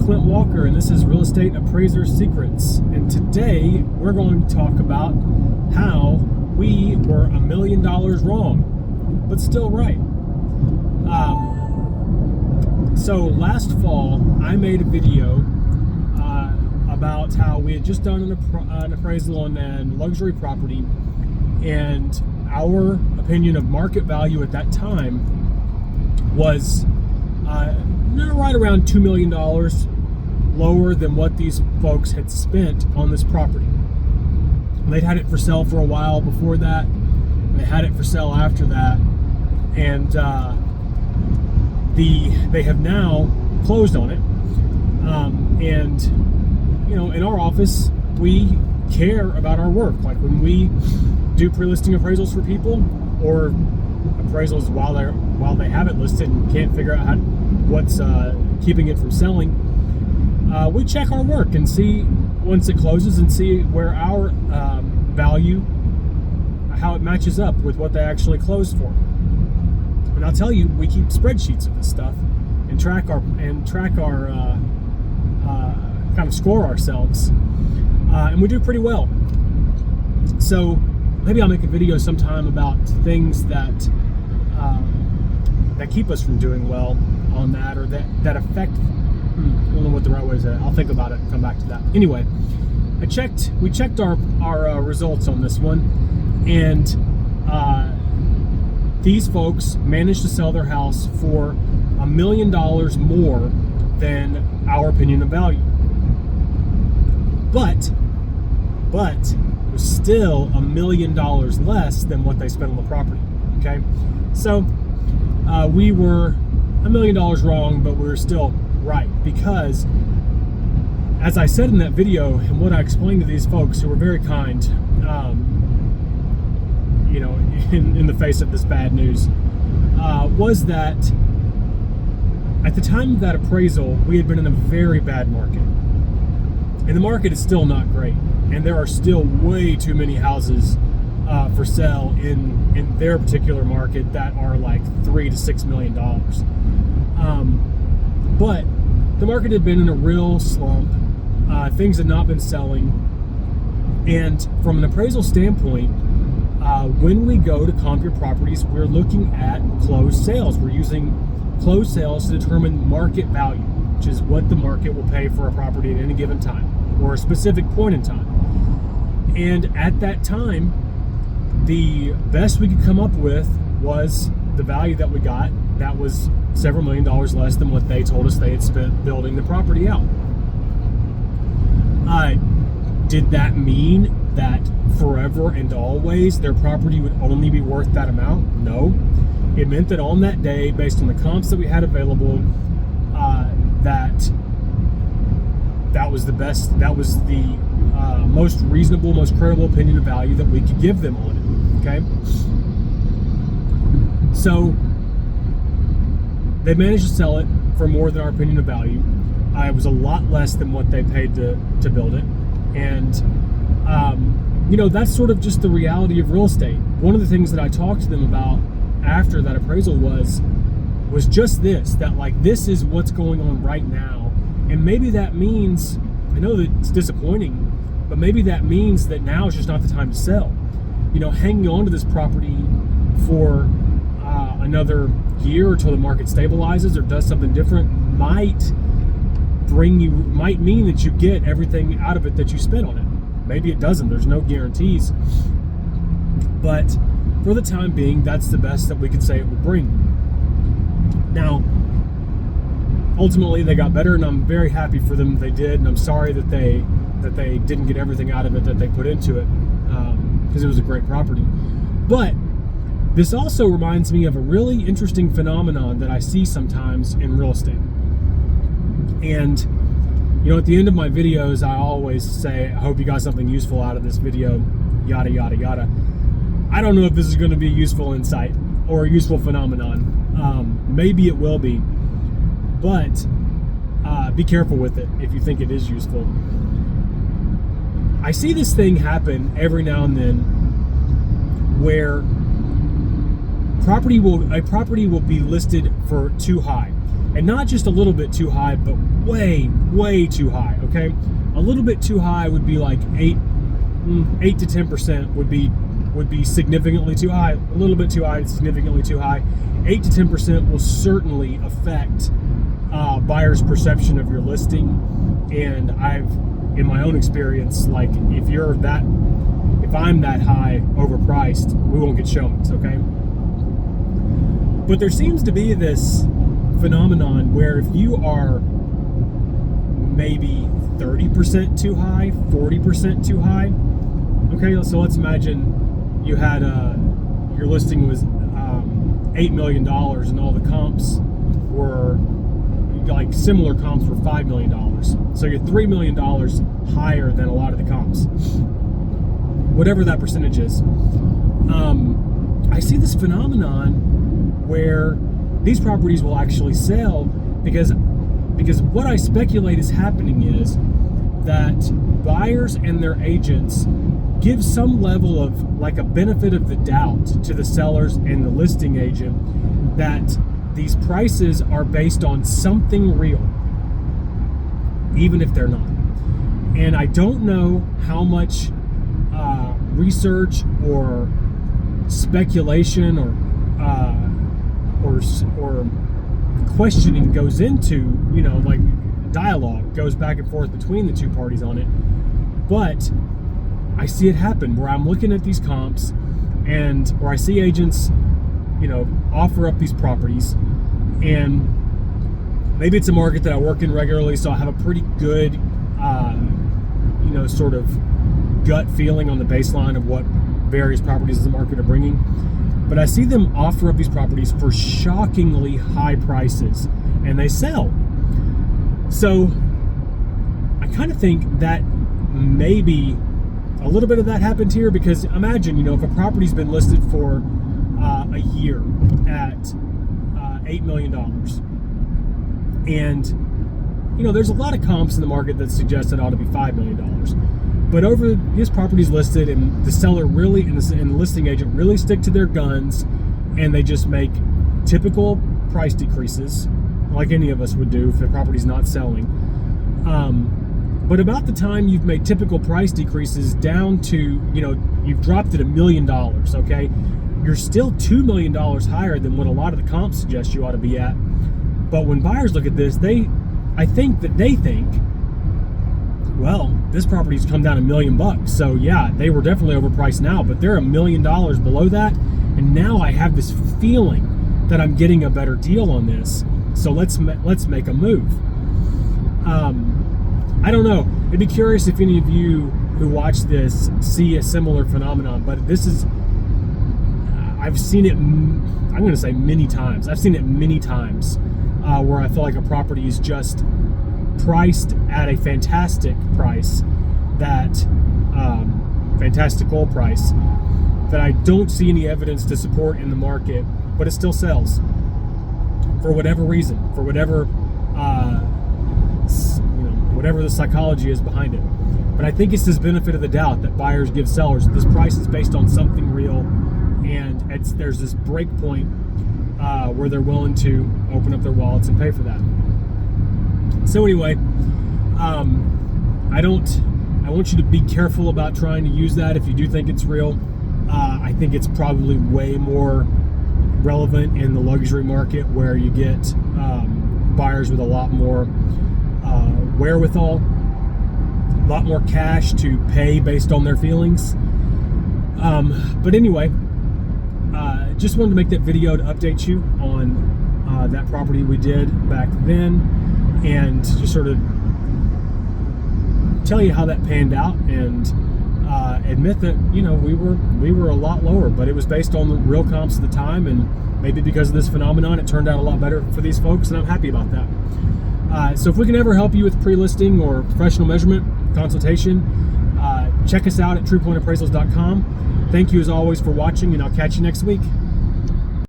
Clint Walker, and this is Real Estate Appraiser Secrets. And today we're going to talk about how we were $1 million wrong, but still right. So last fall, I made a video about how we had just done an appraisal on a luxury property, and our opinion of market value at that time was right around $2 million lower than what these folks had spent on this property. They'd had it for sale for a while before that, and they had it for sale after that, and they have now closed on it. And in our office, we care about our work. Like when we do pre-listing appraisals for people, or appraisals while they have it listed and can't figure out what's keeping it from selling, we check our work and see once it closes and see where our value, how it matches up with what they actually closed for. And I'll tell you, we keep spreadsheets of this stuff and track our kind of score ourselves, and we do pretty well. So maybe I'll make a video sometime about things that keep us from doing well on that, or that affect. I don't know what the right way is. I'll think about it and come back to that. Anyway, we checked our results on this one, and these folks managed to sell their house for $1 million more than our opinion of value. But it was still $1 million less than what they spent on the property. Okay, so we were $1 million wrong, but we were still right, because as I said in that video, and what I explained to these folks who were very kind, in the face of this bad news, was that at the time of that appraisal, we had been in a very bad market. And the market is still not great. And there are still way too many houses for sale in their particular market that are like $3 to $6 million. But the market had been in a real slump. Things had not been selling. And from an appraisal standpoint, when we go to comp your properties, we're looking at closed sales. We're using closed sales to determine market value, which is what the market will pay for a property at any given time, or a specific point in time. And at that time, the best we could come up with was the value that we got. That was several $1 million less than what they told us they had spent building the property out. Did that mean that forever and always their property would only be worth that amount? No. It meant that on that day, based on the comps that we had available, that was the best, that was the most reasonable, most credible opinion of value that we could give them on it. Okay? So they managed to sell it for more than our opinion of value. It was a lot less than what they paid to build it. And that's sort of just the reality of real estate. One of the things that I talked to them about after that appraisal was just this, that like this is what's going on right now. And maybe that means, I know that it's disappointing, but maybe that means that now is just not the time to sell. Hanging on to this property for another year until the market stabilizes or does something different might mean that you get everything out of it that you spent on it. Maybe it doesn't. There's no guarantees. But for the time being, that's the best that we could say it would bring. Now, ultimately, they got better, and I'm very happy for them they did, and I'm sorry that they didn't get everything out of it that they put into it, because it was a great property. But this also reminds me of a really interesting phenomenon that I see sometimes in real estate. And at the end of my videos, I always say, I hope you got something useful out of this video, yada, yada, yada. I don't know if this is going to be a useful insight or a useful phenomenon. Maybe it will be, but be careful with it if you think it is useful. I see this thing happen every now and then where a property will be listed for too high. And not just a little bit too high, but way, way too high, okay? A little bit too high would be like 8 to 10% would be significantly too high. A little bit too high, significantly too high. 8 to 10% will certainly affect buyers' perception of your listing. And I've, in my own experience, like if I'm that high overpriced, we won't get showings, okay? But there seems to be this phenomenon where if you are maybe 30% too high, 40% too high, okay, so let's imagine you had your listing was $8 million and all the comps were like similar comps were $5 million. So you're $3 million higher than a lot of the comps, whatever that percentage is. I see this phenomenon where these properties will actually sell because what I speculate is happening is that buyers and their agents give some level of like a benefit of the doubt to the sellers and the listing agent that these prices are based on something real, even if they're not. And I don't know how much research or speculation or questioning goes into, you know, like dialogue goes back and forth between the two parties on it. But I see it happen where I'm looking at these comps and where I see agents, you know, offer up these properties, and maybe it's a market that I work in regularly, so I have a pretty good, you know, sort of gut feeling on the baseline of what various properties in the market are bringing. But I see them offer up these properties for shockingly high prices, and they sell. So I kind of think that maybe a little bit of that happened here, because imagine, you know, if a property's been listed for a year at $8 million, and, you know, there's a lot of comps in the market that suggest it ought to be $5 million. But over this property's listed, and the seller really and the listing agent really stick to their guns, and they just make typical price decreases like any of us would do if the property's not selling. But about the time you've made typical price decreases down to, you know, you've dropped it $1 million, okay? You're still $2 million higher than what a lot of the comps suggest you ought to be at. But when buyers look at this, I think that they think, well, this property's come down $1 million. So yeah, they were definitely overpriced now, but they're $1 million below that. And now I have this feeling that I'm getting a better deal on this. So let's make a move. I don't know. I'd be curious if any of you who watch this see a similar phenomenon, but this is, I've seen it, I'm going to say many times. I've seen it many times where I feel like a property is just priced at a fantastic price, fantastical price, that I don't see any evidence to support in the market, but it still sells for whatever reason, for whatever whatever the psychology is behind it. But I think it's this benefit of the doubt that buyers give sellers, that this price is based on something real, and there's this break point where they're willing to open up their wallets and pay for that. So anyway, I want you to be careful about trying to use that if you do think it's real. I think it's probably way more relevant in the luxury market, where you get buyers with a lot more wherewithal, a lot more cash to pay based on their feelings. But anyway, just wanted to make that video to update you on that property we did back then, and just sort of tell you how that panned out, and admit that, you know, we were a lot lower, but it was based on the real comps at the time, and maybe because of this phenomenon it turned out a lot better for these folks, and I'm happy about that. So if we can ever help you with pre-listing or professional measurement consultation, check us out at truepointappraisals.com. Thank you as always for watching, and I'll catch you next week.